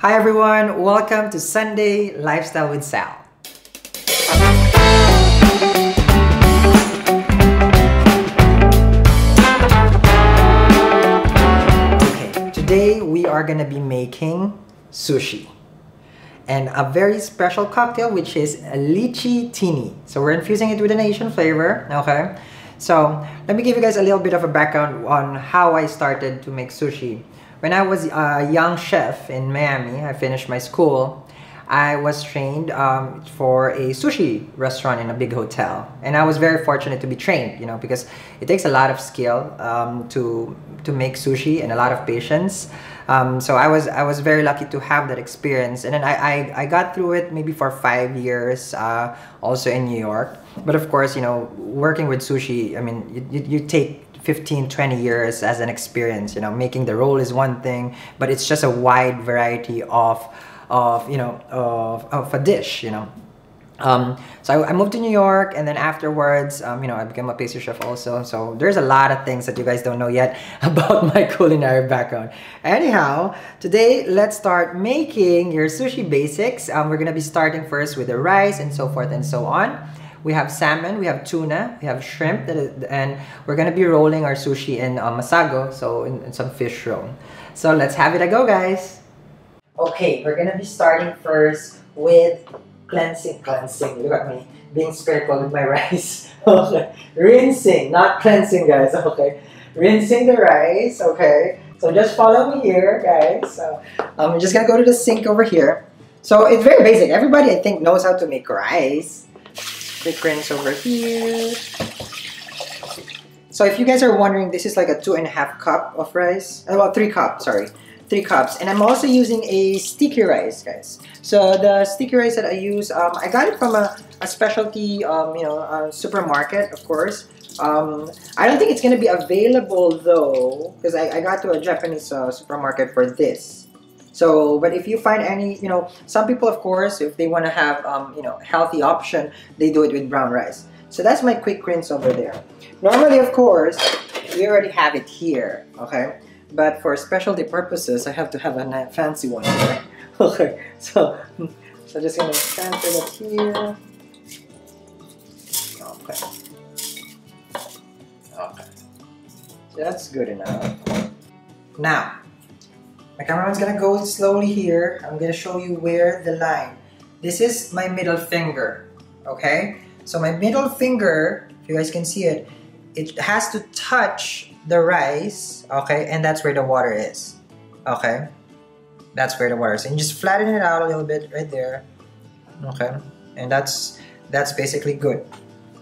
Hi everyone, welcome to Sunday Lifestyle with Sal. Okay, today we are gonna be making sushi and a very special cocktail which is a Lychee-Tini. So we're infusing it with an Asian flavor, okay? So let me give you guys a little bit of a background on how I started to make sushi. When I was a young chef in Miami, I finished my school. I was trained for a sushi restaurant in a big hotel, and I was very fortunate to be trained, you know, because it takes a lot of skill to make sushi and a lot of patience. So I was very lucky to have that experience, and then I got through it maybe for 5 years, also in New York. But of course, you know, working with sushi, I mean, you take 15-20 years as an experience. You know, making the roll is one thing, but it's just a wide variety of a dish, you know. So I moved to New York, and then afterwards, you know, I became a pastry chef also. So there's a lot of things that you guys don't know yet about my culinary background. Anyhow, today let's start making your sushi basics. We're gonna be starting first with the rice and so forth and so on. We have salmon, we have tuna, we have shrimp, and we're gonna be rolling our sushi in masago, so in some fish roll. So let's have it a go, guys. Okay, we're gonna be starting first with cleansing. Look at me, being spiritual with my rice. Okay, rinsing, not cleansing, guys. Okay, rinsing the rice. Okay, so just follow me here, guys. So we're just gonna go to the sink over here. So it's very basic. Everybody, I think, knows how to make rice. Quick rinse over here. So if you guys are wondering, this is like a 2.5 cup of rice. Well, 3 cups, sorry. 3 cups. And I'm also using a sticky rice, guys. So the sticky rice that I use, I got it from a specialty, supermarket, of course. I don't think it's going to be available though, because I got to a Japanese supermarket for this. So, but if you find any, you know, some people, of course, if they want to have, healthy option, they do it with brown rice. So that's my quick rinse over there. Normally, of course, we already have it here, okay? But for specialty purposes, I have to have a fancy one, right? Okay, so just gonna transfer that here. Okay. Okay. So that's good enough. Now, my cameraman's gonna go slowly here. I'm gonna show you where the line. This is my middle finger, okay? So my middle finger, if you guys can see it, it has to touch the rice, okay? And that's where the water is, okay? That's where the water is. And you just flatten it out a little bit right there, okay? And that's basically good,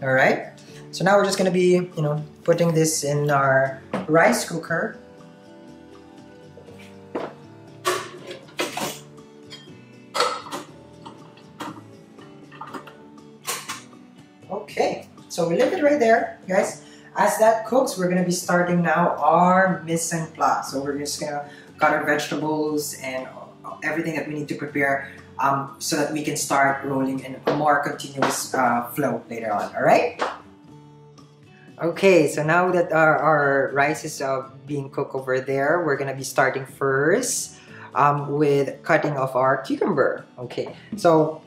all right? So now we're just gonna be, you know, putting this in our rice cooker. Okay, so we leave it right there, guys. As that cooks, we're gonna be starting now our mise en place. So we're just gonna cut our vegetables and everything that we need to prepare so that we can start rolling in a more continuous flow later on, all right? Okay, so now that our rice is being cooked over there, we're gonna be starting first with cutting off our cucumber. Okay, so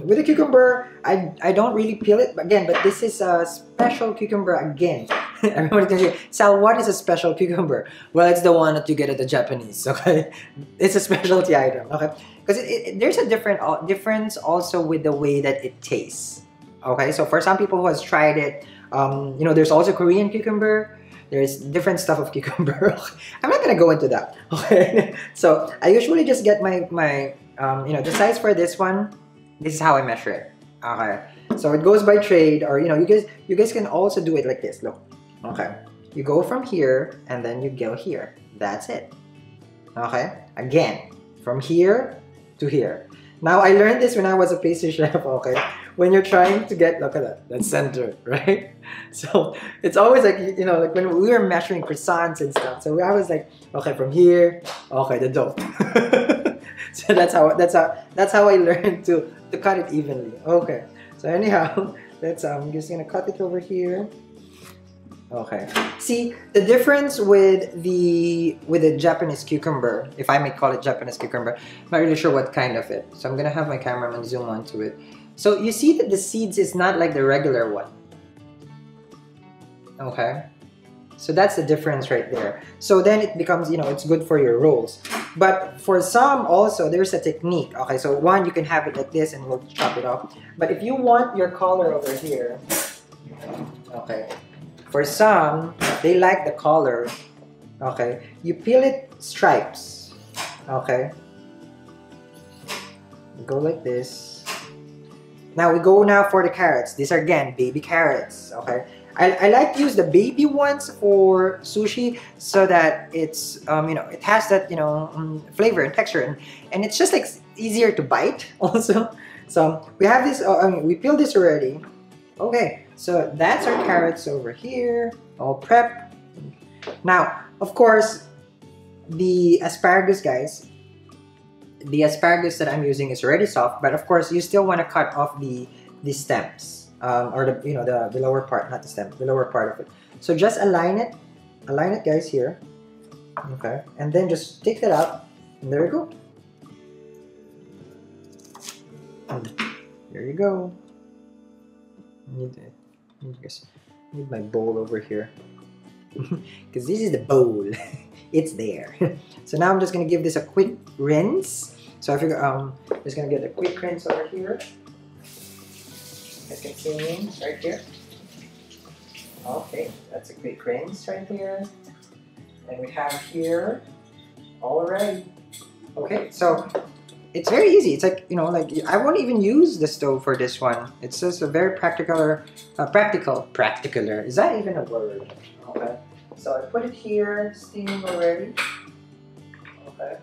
with the cucumber, I don't really peel it again, but this is a special cucumber again. Everybody's gonna say, Sal, what is a special cucumber? Well, it's the one that you get at the Japanese, okay? It's a specialty item, okay? Because there's a difference also with the way that it tastes, okay? So for some people who has tried it, you know, there's also Korean cucumber. There's different stuff of cucumber. I'm not gonna go into that, okay? So I usually just get my the size for this one. This is how I measure it, okay? So it goes by trade, or, you know, you guys can also do it like this, look, okay? You go from here, and then you go here. That's it, okay? Again, from here to here. Now, I learned this when I was a pastry chef, okay? When you're trying to get, look at that's center, right? So it's always like, you know, like when we were measuring croissants and stuff. So I was like, okay, from here, okay, the dough. So that's how I learned to cut it evenly. Okay. So anyhow, I'm just gonna cut it over here. Okay. See, the difference with the Japanese cucumber, if I may call it Japanese cucumber, I'm not really sure what kind of it. So I'm gonna have my cameraman zoom onto it. So you see that the seeds is not like the regular one. Okay. So that's the difference right there. So then it becomes, you know, it's good for your rolls. But for some also, there's a technique. Okay, so one, you can have it like this and we'll chop it off. But if you want your color over here, okay, for some, they like the color. Okay, you peel it stripes. Okay, go like this. Now we go now for the carrots. These are again baby carrots. Okay, I like to use the baby ones for sushi so that it's you know, it has that, you know, flavor and texture, and it's just like easier to bite also. So we have this. I mean, we peeled this already. Okay, so that's our carrots over here, all prep. Now, of course, the asparagus, guys, the asparagus that I'm using is already soft, but of course, you still want to cut off the stems, or the, you know, the lower part, not the stem, the lower part of it. So just align it, guys, here. Okay, and then just take that out, and there you go. And there you go. Need my bowl over here because this is the bowl. It's there. So now I'm just gonna give this a quick rinse. So I figure just gonna get a quick rinse over here. As you can see right here. Okay, that's a quick rinse right here. And we have here already. Okay, so it's very easy. It's like, you know, like I won't even use the stove for this one. It's just a very practical. Is that even a word? Okay. So I put it here, steaming already. Okay.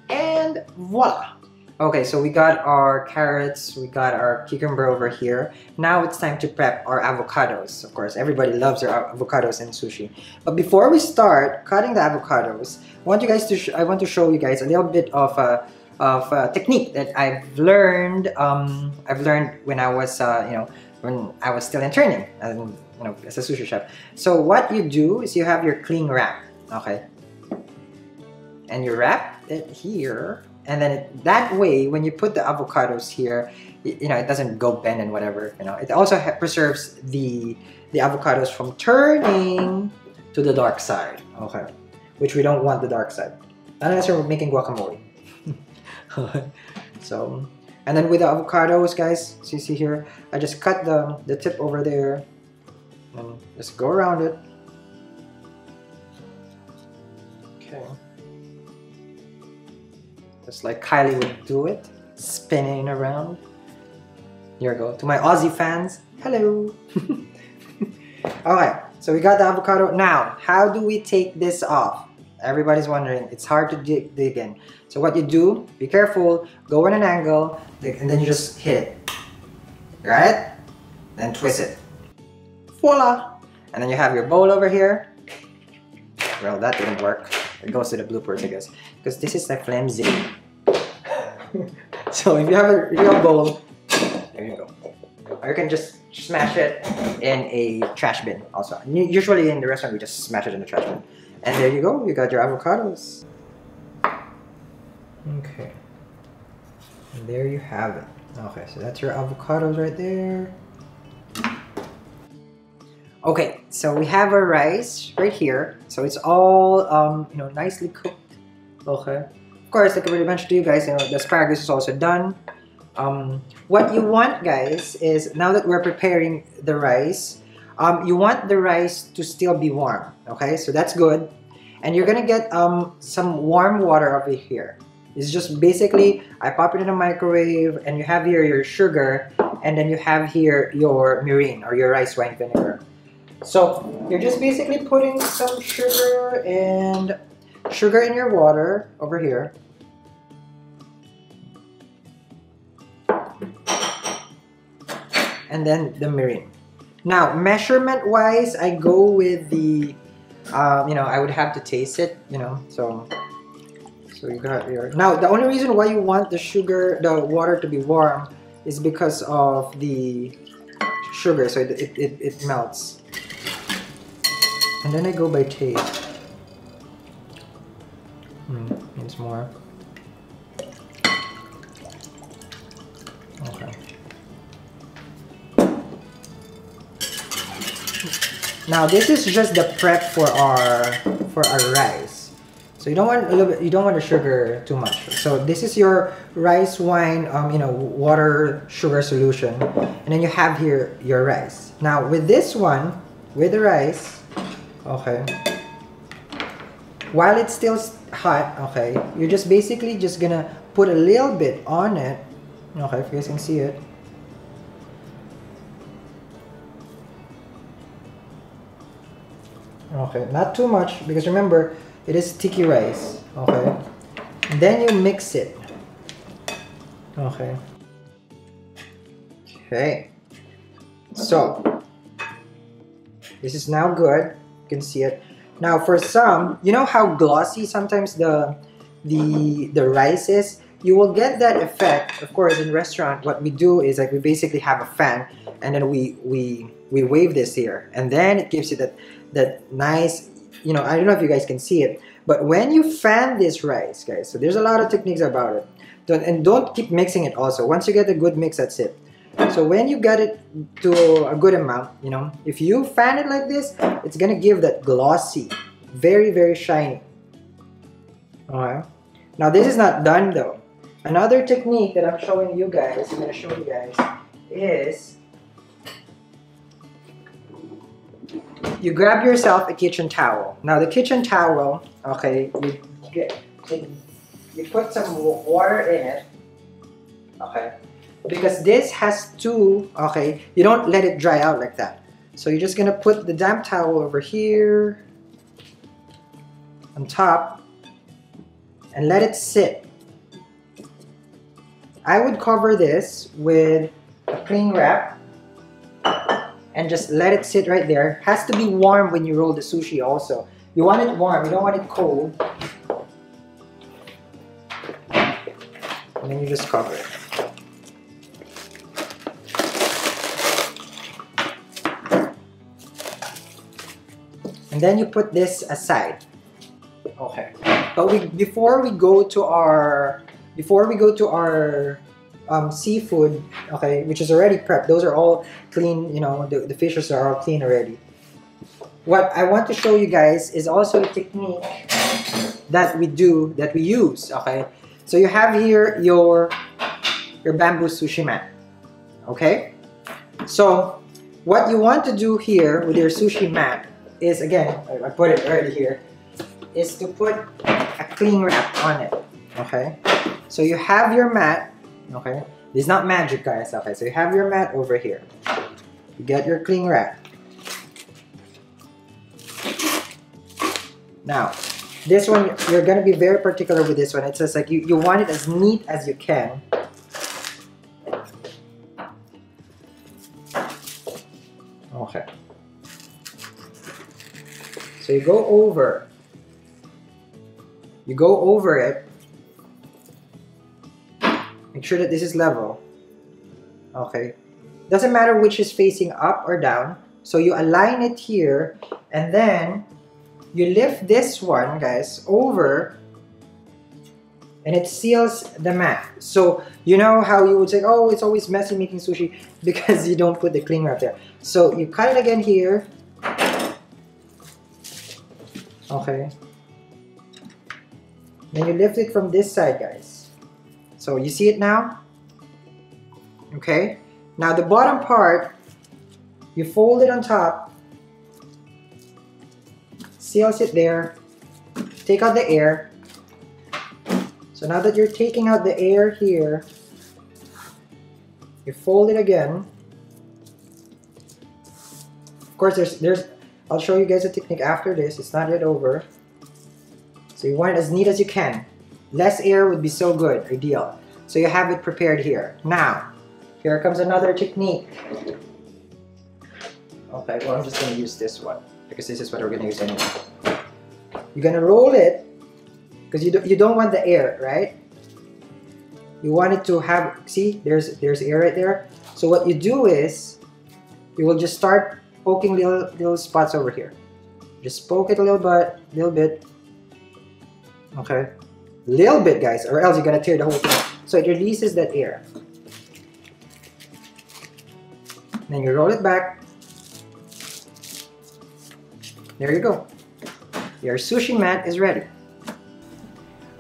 And voila. Okay, so we got our carrots, we got our cucumber over here. Now it's time to prep our avocados. Of course, everybody loves their avocados in sushi. But before we start cutting the avocados, I want to show you guys a little bit of a technique that I've learned. When I was when I was still in training, and as a sushi chef. So what you do is you have your cling wrap, okay, and you wrap it here. And then that way, when you put the avocados here, it doesn't go bend and whatever. It also preserves the avocados from turning to the dark side. Okay, which we don't want the dark side. Not unless we're making guacamole. So, and then with the avocados, guys, so you see here, I just cut the tip over there, and just go around it. Okay. Just like Kylie would do it, spinning around. Here we go. To my Aussie fans, hello! Alright, so we got the avocado. Now, how do we take this off? Everybody's wondering. It's hard to dig in. So what you do, be careful, go at an angle, and then you just hit it. Right? Then twist it. Voila! And then you have your bowl over here. Well, that didn't work. It goes to the bloopers, I guess, because this is like flimsy. So if you have a real bowl, there you go. Or you can just smash it in a trash bin also. Usually in the restaurant, we just smash it in the trash bin. And there you go, you got your avocados. Okay. And there you have it. Okay, so that's your avocados right there. Okay, so we have our rice right here. So it's all nicely cooked. Okay. Of course, like I already mentioned to you guys, the asparagus is also done. What you want, guys, is now that we're preparing the rice, you want the rice to still be warm. Okay, so that's good. And you're gonna get some warm water over here. It's just basically, I pop it in a microwave, and you have here your sugar, and then you have here your mirin or your rice wine vinegar. So you're just basically putting some sugar in your water over here. And then the mirin. Now, measurement wise, I go with the, I would have to taste it, so you got your, now the only reason why you want the water to be warm is because of the sugar, so it melts. And then I go by taste. Needs more. Okay. Now this is just the prep for our rice. So you don't want a little bit. You don't want the sugar too much. So this is your rice wine, you know, water sugar solution, and then you have here your rice. Now with this one, with the rice, okay. While it's still hot, okay, you're just basically just gonna put a little bit on it. Okay, if you guys can see it. Okay, not too much because remember, it is sticky rice. Okay, and then you mix it. Okay. Okay. So this is now good. You can see it. Now for some, you know how glossy sometimes the rice is? You will get that effect. Of course, in restaurant, what we do is like we basically have a fan, and then we wave this here, and then it gives you that nice, you know, I don't know if you guys can see it, but when you fan this rice, guys, so there's a lot of techniques about it. Don't keep mixing it also. Once you get a good mix, that's it. So when you get it to a good amount, you know, if you fan it like this, it's gonna give that glossy, very, very shiny. Alright. Now this is not done though. Another technique that I'm showing you guys, I'm gonna show you guys, is you grab yourself a kitchen towel. Now the kitchen towel, okay, you put some water in it, okay, because this has to, okay, you don't let it dry out like that. So you're just gonna put the damp towel over here on top and let it sit. I would cover this with a cling wrap and just let it sit right there. Has to be warm when you roll the sushi also. You want it warm, you don't want it cold. And then you just cover it. And then you put this aside. Okay. But before we go to our seafood, okay, which is already prepped. Those are all clean, you know, the fishes are all clean already. What I want to show you guys is also a technique that we use, okay? So you have here your bamboo sushi mat, okay? So what you want to do here with your sushi mat is, again, I put it already here, is to put a cling wrap on it, okay? So you have your mat, okay? This is not magic, guys, okay? So you have your mat over here. You get your cling wrap. Now, this one, you're gonna be very particular with this one. It says like you want it as neat as you can. Okay. So you go over it. Make sure that this is level. Okay. Doesn't matter which is facing up or down. So you align it here, and then you lift this one, guys, over, and it seals the mat. So you know how you would say, oh, it's always messy making sushi because you don't put the cling wrap there. So you cut it again here. Okay. Then you lift it from this side, guys. So you see it now? Okay. Now the bottom part, you fold it on top, seals it there, take out the air. So now that you're taking out the air here, you fold it again. Of course, I'll show you guys a technique after this. It's not yet over. So you want it as neat as you can. Less air would be so good, ideal. So you have it prepared here. Now, here comes another technique. Okay, well, I'm just going to use this one because this is what we're going to use anyway. You're going to roll it because you don't want the air, right? You want it to have, see, there's air right there. So what you do is you will just start poking little spots over here. Just poke it a little bit. Okay, little bit, guys, or else you're gonna tear the whole thing. So it releases that air. Then you roll it back. There you go. Your sushi mat is ready.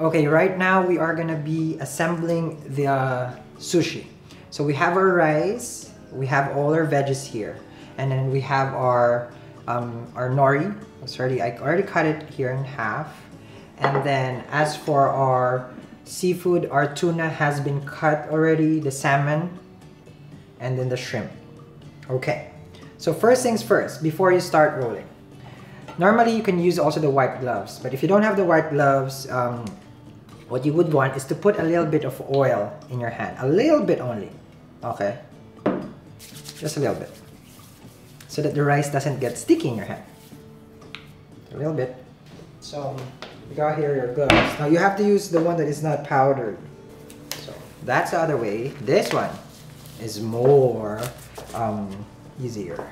Okay, right now we are gonna be assembling the sushi. So we have our rice, we have all our veggies here, and then we have our nori. I already cut it here in half. And then as for our seafood, our tuna has been cut already, the salmon, and then the shrimp. Okay, so first things first, before you start rolling. Normally you can use also the white gloves, but if you don't have the white gloves, what you would want is to put a little bit of oil in your hand. A little bit only. Okay, just a little bit. So that the rice doesn't get sticky in your hand. A little bit. So you got here your gloves. Now you have to use the one that is not powdered. So that's the other way. This one is more easier.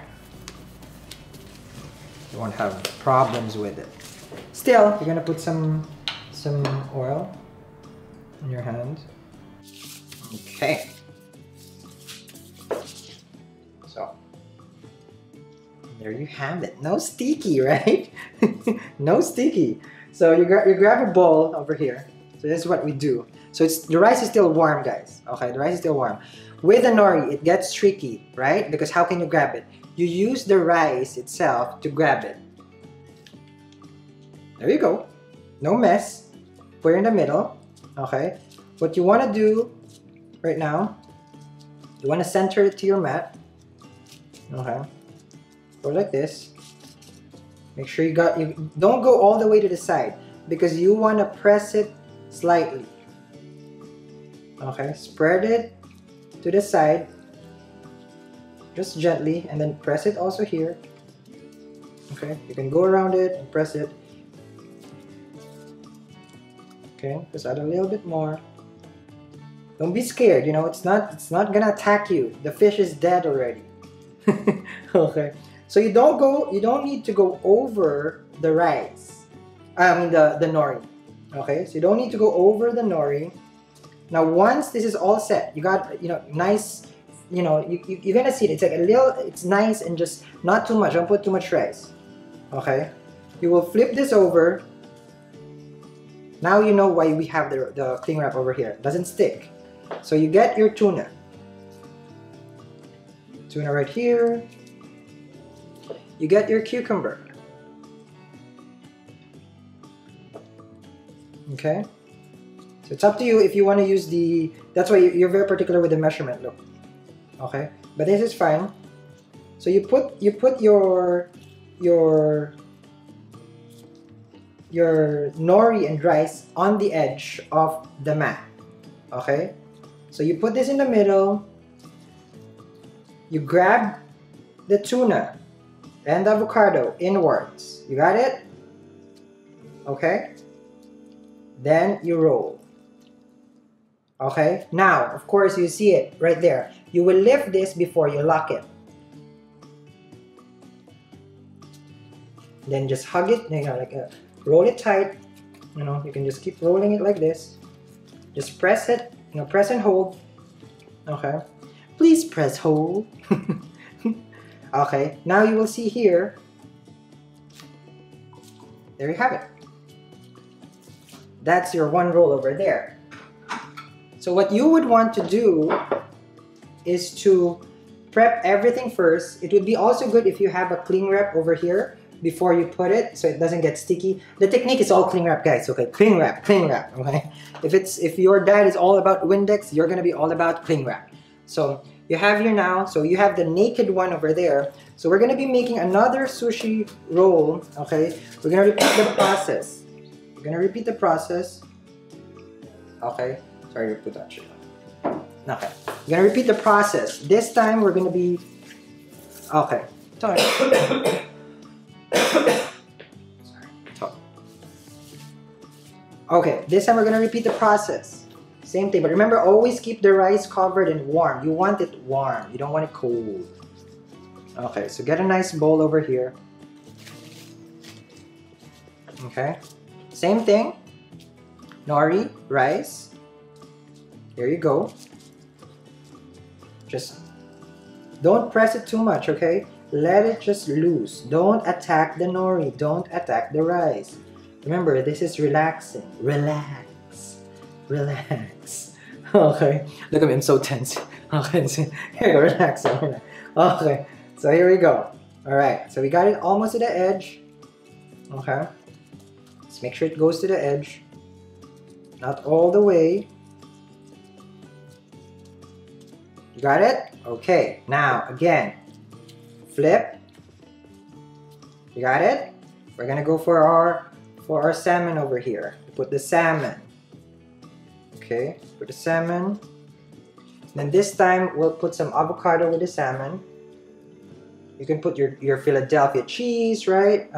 You won't have problems with it. Still, you're gonna put some oil in your hand. Okay. So there you have it. No sticky, right? No sticky. So you grab a bowl over here. So this is what we do. So the rice is still warm, guys. Okay, the rice is still warm. With the nori, it gets tricky, right? Because how can you grab it? You use the rice itself to grab it. There you go. No mess. Put it in the middle. Okay. What you want to do right now, you want to center it to your mat. Okay. Go like this. Make sure you don't go all the way to the side because you want to press it slightly. Okay. Spread it to the side. Just gently, and then press it also here. Okay, you can go around it and press it. Okay, just add a little bit more. Don't be scared, you know, it's not gonna attack you. The fish is dead already. Okay, so you don't need to go over the rice. I mean the nori. Okay, so you don't need to go over the nori. Now once this is all set, you got, you know, nice. You know, you're gonna see it. It's like a little, it's nice and just not too much. Don't put too much rice. Okay, you will flip this over. Now you know why we have the cling wrap over here. It doesn't stick. So you get your tuna. Tuna right here. You get your cucumber. Okay, so it's up to you if you want to use the. That's why you're very particular with the measurement. Look. Okay, but this is fine. So you put your nori and rice on the edge of the mat. Okay, so you put this in the middle. You grab the tuna and the avocado inwards. You got it? Okay. Then you roll. Okay, now of course you see it right there. You will lift this before you lock it. Then just hug it, you know, like roll it tight. You know, you can just keep rolling it like this. Just press it, you know, press and hold. Okay, please press hold. Okay, now you will see here. There you have it. That's your one roll over there. So what you would want to do is to prep everything first. It would be also good if you have a cling wrap over here before you put it so it doesn't get sticky. The technique is all cling wrap, guys. Okay, cling wrap, okay? If your diet is all about Windex, you're gonna be all about cling wrap. So you have here now, so you have the naked one over there. So we're gonna be making another sushi roll, okay? We're gonna repeat the process. We're gonna repeat the process. Okay. Sorry to put that shit on. Okay. We're gonna repeat the process. This time we're gonna be okay. Sorry. Okay, this time we're gonna repeat the process. Same thing, but remember, always keep the rice covered and warm. You want it warm. You don't want it cold. Okay, so get a nice bowl over here. Okay, same thing. Nori, rice. Here you go. Just don't press it too much, okay? Let it just loose. Don't attack the nori. Don't attack the rice. Remember, this is relaxing. Relax. Relax. Okay. Look at me, I'm so tense. Okay, so here you go, relax. Okay, so here we go. Alright, so we got it almost to the edge. Okay. Let's make sure it goes to the edge. Not all the way. You got it? Okay, now again, flip. You got it? We're gonna go for our salmon over here. Put the salmon. Okay, put the salmon. Then this time we'll put some avocado with the salmon. You can put your Philadelphia cheese, right?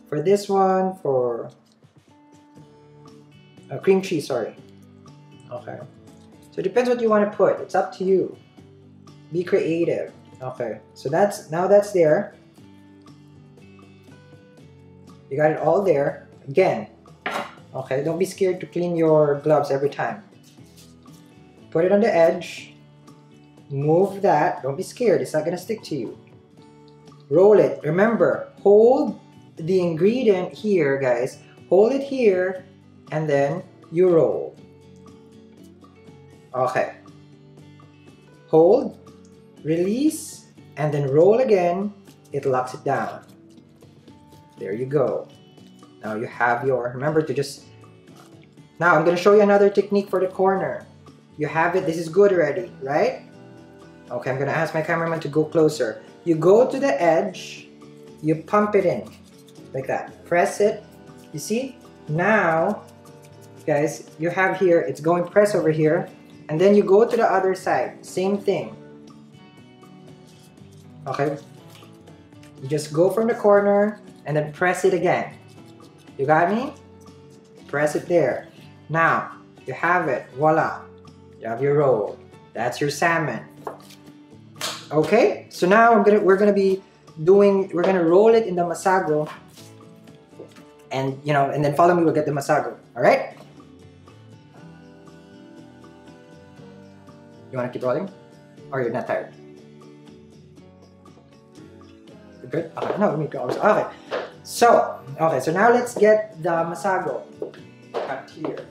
For this one, for cream cheese, sorry. Okay. So it depends what you want to put. It's up to you. Be creative. Okay. So now that's there. You got it all there. Again. Okay. Don't be scared to clean your gloves every time. Put it on the edge. Move that. Don't be scared. It's not gonna stick to you. Roll it. Remember, hold the ingredient here, guys. Hold it here, and then you roll. Okay. Hold, release, and then roll again. It locks it down. There you go. Now you have your, remember to just, now I'm going to show you another technique for the corner. You have it, this is good already, right? Okay, I'm going to ask my cameraman to go closer. You go to the edge, you pump it in, like that. Press it, you see? Now, guys, you have here, it's going press over here, and then you go to the other side, same thing. Okay, you just go from the corner and then press it again. You got me? Press it there. Now, you have it, voila. You have your roll. That's your salmon. Okay, so now we're gonna roll it in the masago, and and then follow me, we'll get the masago. All right? You wanna keep rolling, or you're not tired? You're good. Okay, no, let me go. Okay, so now let's get the masago. Cut here.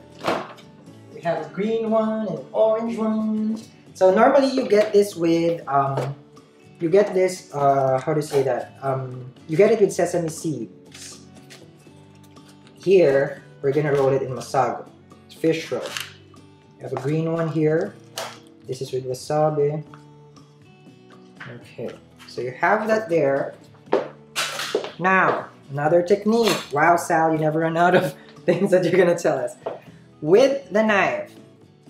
We have a green one and an orange one. So normally you get this with how do you say that? You get it with sesame seeds. Here we're gonna roll it in masago. It's fish roll. You have a green one here. This is with wasabi. Okay, so you have that there. Now another technique. Wow, Sal, you never run out of things that you're gonna tell us. With the knife,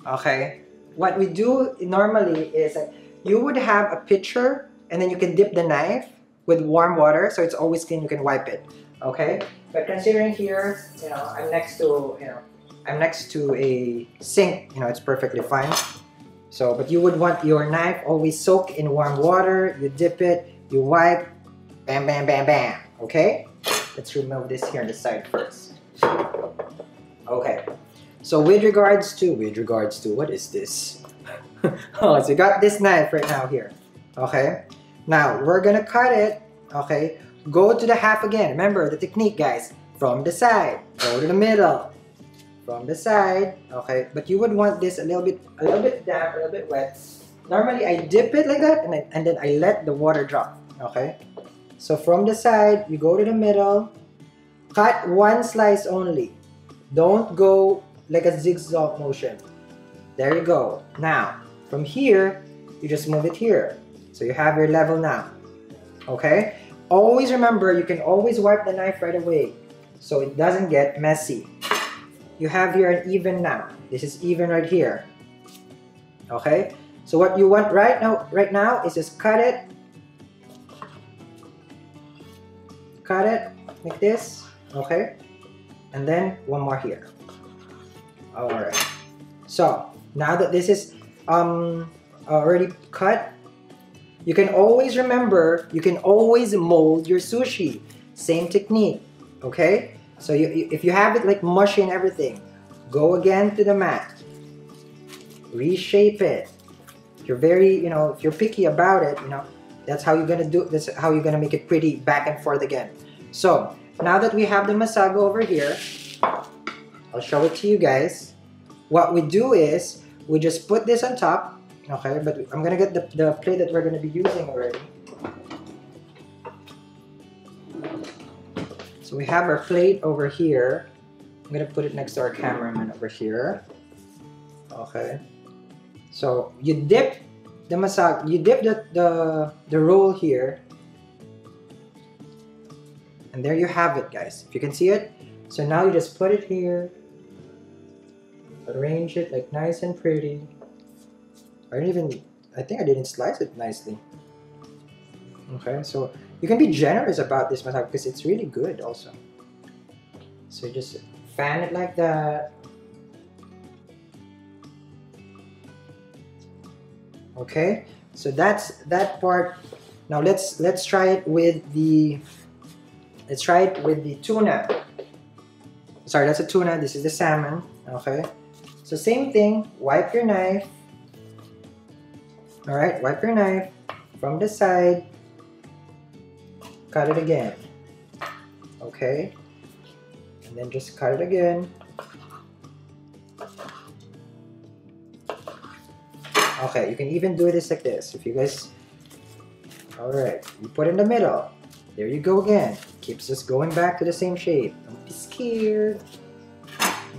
okay. What we do normally is that you would have a pitcher, and then you can dip the knife with warm water, so it's always clean. You can wipe it, okay? But considering here, I'm next to a sink. It's perfectly fine. So, but you would want your knife always soak in warm water. You dip it, you wipe, bam, bam, bam, bam. Okay? Let's remove this here on the side first. Okay. So with regards to what is this? Oh, so you got this knife right now here. Okay. Now we're gonna cut it. Okay. Go to the half again. Remember the technique, guys. From the side. Go to the middle. From the side. Okay. But you would want this a little bit damp, a little bit wet. Normally I dip it like that, and then I let the water drop. Okay. So from the side, you go to the middle. Cut one slice only. Don't go like a zigzag motion. There you go. Now, from here, you just move it here. So you have your level now. Okay? Always remember, you can always wipe the knife right away, so it doesn't get messy. You have here an even now. This is even right here. Okay? So what you want right now is just cut it. Cut it like this. Okay? And then one more here. Alright, so now that this is already cut, you can always remember, you can always mold your sushi. Same technique, okay? So if you have it like mushy and everything, go again to the mat. Reshape it. If you're very, if you're picky about it, that's how you're gonna do. That's how you're gonna make it pretty back and forth again. So now that we have the masago over here, I'll show it to you guys. What we do is we just put this on top. Okay, but I'm gonna get the plate that we're gonna be using already. So we have our plate over here. I'm gonna put it next to our cameraman over here. Okay. So you dip the masago, you dip the roll here. And there you have it, guys. If you can see it. So now you just put it here. Arrange it like nice and pretty. I think I didn't slice it nicely. Okay, so you can be generous about this masago because it's really good also. So you just fan it like that. Okay, so that's that part. Now let's try it with the tuna. Sorry, that's a tuna. This is the salmon. Okay, so same thing. Wipe your knife. All right, wipe your knife from the side. Cut it again. Okay, and then just cut it again. Okay, you can even do this like this if you guys. All right, you put in the middle. There you go again. Keeps us going back to the same shape. Don't be scared.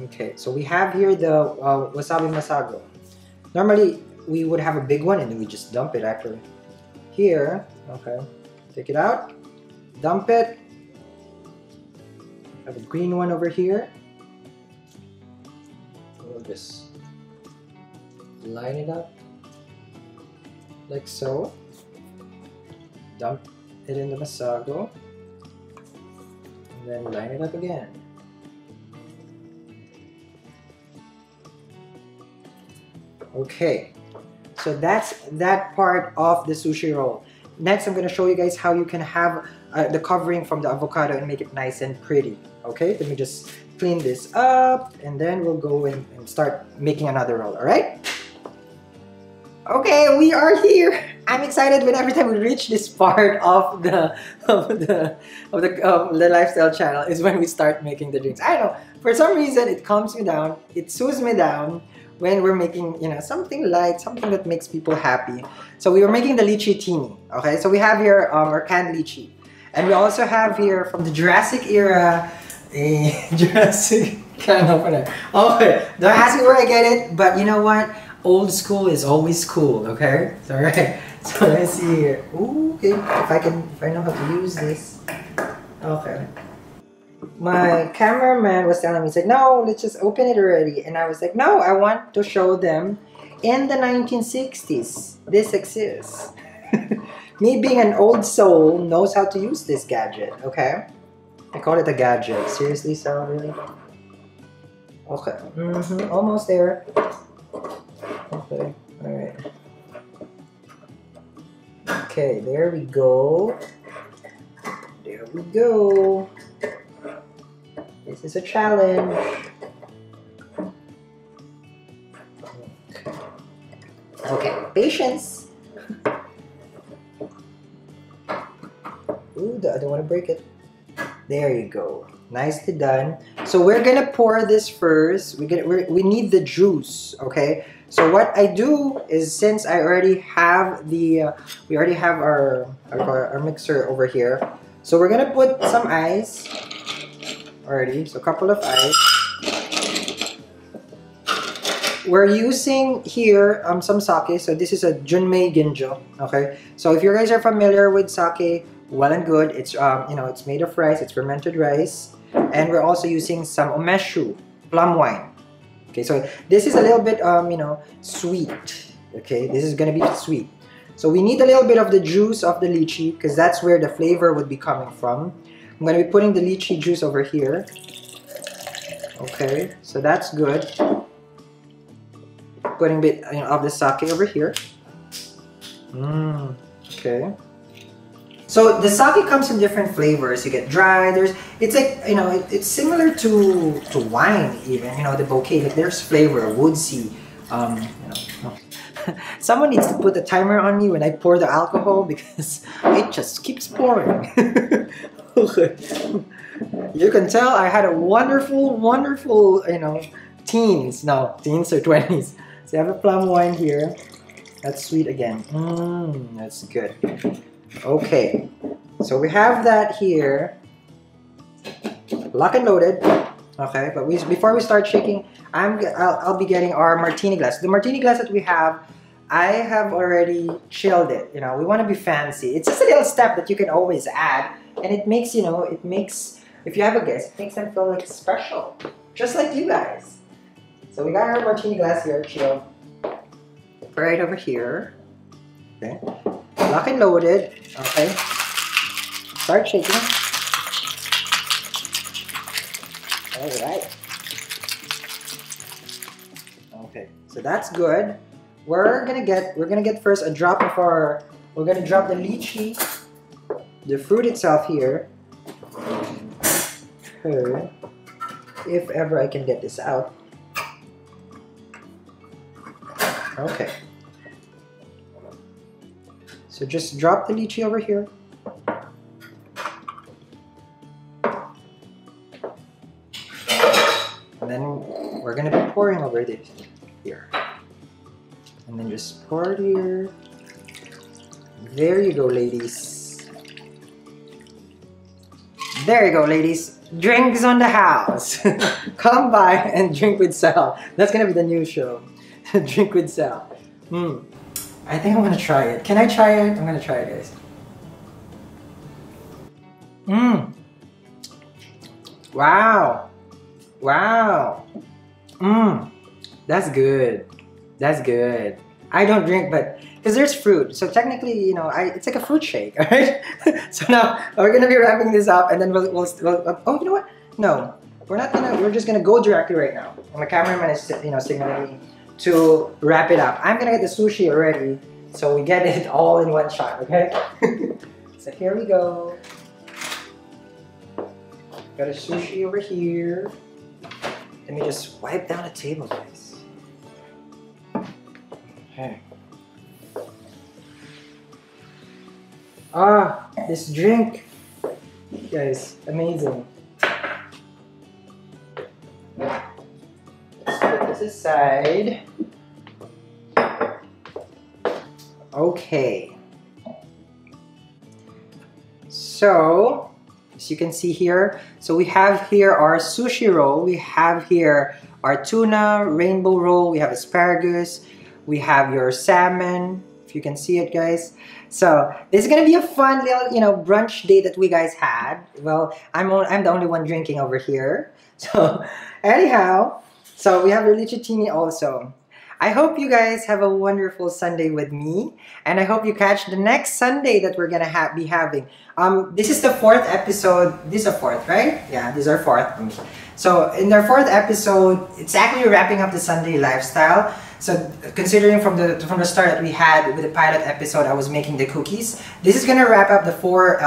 Okay, so we have here the wasabi masago. Normally we would have a big one and then we just dump it actually. Here, okay, take it out, dump it. Have a green one over here. We'll just line it up like so. Dump it in the masago. And then line it up again. Okay, so that's that part of the sushi roll. Next, I'm going to show you guys how you can have the covering from the avocado and make it nice and pretty. Okay, let me just clean this up and then we'll go in and start making another roll, alright? Okay, we are here. I'm excited when every time we reach this part of the lifestyle channel is when we start making the drinks. I know, for some reason it calms me down, it soothes me down when we're making, something light, something that makes people happy. So we were making the Lychee-TINI, okay? So we have here our canned lychee. And we also have here from the Jurassic era, a Jurassic can opener. Okay, don't ask me where I get it, but you know what? Old school is always cool, okay? It's alright. So let's see here. Ooh, okay, if I know how to use this. Okay. My cameraman was telling me, he's like, no, let's just open it already. And I was like, no, I want to show them in the 1960s, this exists. Me being an old soul knows how to use this gadget, okay? I call it a gadget. Seriously, Sarah, really? Okay, almost there. Okay, alright. Okay, there we go. There we go. This is a challenge. Okay, patience. Ooh, I don't want to break it. There you go. Nicely done. So we're gonna pour this first. We need the juice. Okay. So what I do is, since I already have we already have our mixer over here. So we're gonna put some ice already. So a couple of ice. We're using here some sake. So this is a Junmei Ginjo. Okay. So if you guys are familiar with sake, well and good. It's it's made of rice. It's fermented rice, and we're also using some umeshu, plum wine. Okay, so this is a little bit sweet. Okay, this is gonna be sweet. So we need a little bit of the juice of the lychee because that's where the flavor would be coming from. I'm gonna be putting the lychee juice over here. Okay, so that's good. Putting a bit of the sake over here. Okay. So the sake comes in different flavors. You get dry. It's like, you know, it's similar to wine even. You know, the bouquet. Like there's flavor, woodsy. You know. Someone needs to put a timer on me when I pour the alcohol because it just keeps pouring. You can tell I had a wonderful, you know, teens. No, teens or 20s. So I have a plum wine here. That's sweet again. That's good. Okay, so we have that here. Lock and loaded. Okay, but before we start shaking, I'll be getting our martini glass. The martini glass that we have, I have already chilled it. You know, we want to be fancy. It's just a little step that you can always add, and it makes, you know, if you have a guest, it makes them feel like special, just like you guys. So we got our martini glass here, chilled, right over here. Okay, lock and loaded. Okay, start shaking. All right. Okay, so that's good. We're gonna get first a drop of our. We're gonna drop the lychee, the fruit itself here. Okay. If ever I can get this out. Okay. So just drop the lychee over here. And then we're gonna be pouring over this here. And then just pour it here. There you go, ladies. There you go, ladies. Drinks on the house. Come by and drink with Sal. That's gonna be the new show. Drink with Sal. I think I'm gonna try it. Can I try it? I'm gonna try it, guys. Wow. Wow. That's good. That's good. I don't drink, but because there's fruit, so technically, you know, it's like a fruit shake, alright? So now we're gonna be wrapping this up, and then we'll oh, you know what? No, we're not gonna. We're just gonna go directly right now. And my cameraman is, you know, signaling me to wrap it up. I'm gonna get the sushi already, so we get it all in one shot, okay? So here we go. Got a sushi over here. Let me just wipe down the table, guys. Okay. Ah, this drink, guys, amazing. Let's put this aside. Okay. So, as you can see here, so we have here our sushi roll. We have here our tuna rainbow roll. We have asparagus. We have your salmon, if you can see it, guys. So this is gonna be a fun little, you know, brunch day that we guys had. Well, I'm the only one drinking over here. So anyhow, so we have our Lycheetini also. I hope you guys have a wonderful Sunday with me, and I hope you catch the next Sunday that we're gonna be having. This is the 4th episode. This is a 4th, right? Yeah, this is our 4th. So in our 4th episode, it's actually wrapping up the Sunday lifestyle. So considering from the start that we had with the pilot episode, I was making the cookies. This is gonna wrap up the four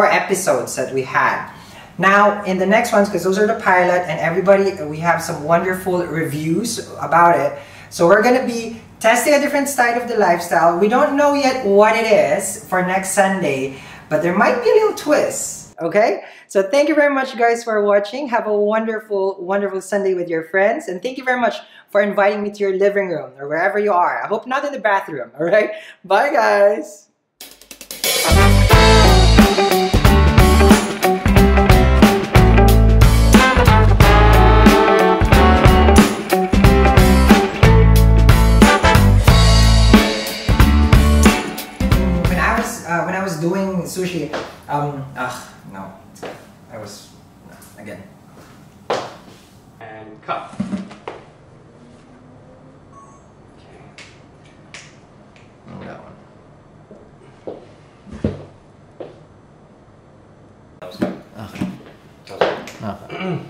episodes that we had. Now in the next ones, because those are the pilot, and everybody, we have some wonderful reviews about it. So we're gonna be testing a different side of the lifestyle. We don't know yet what it is for next Sunday, but there might be a little twist. Okay? So thank you very much, guys, for watching. Have a wonderful, wonderful Sunday with your friends. And thank you very much for inviting me to your living room or wherever you are. I hope not in the bathroom. All right? Bye, guys. When I was doing sushi, no. Again. And cut. Oh, that one. Okay. Okay.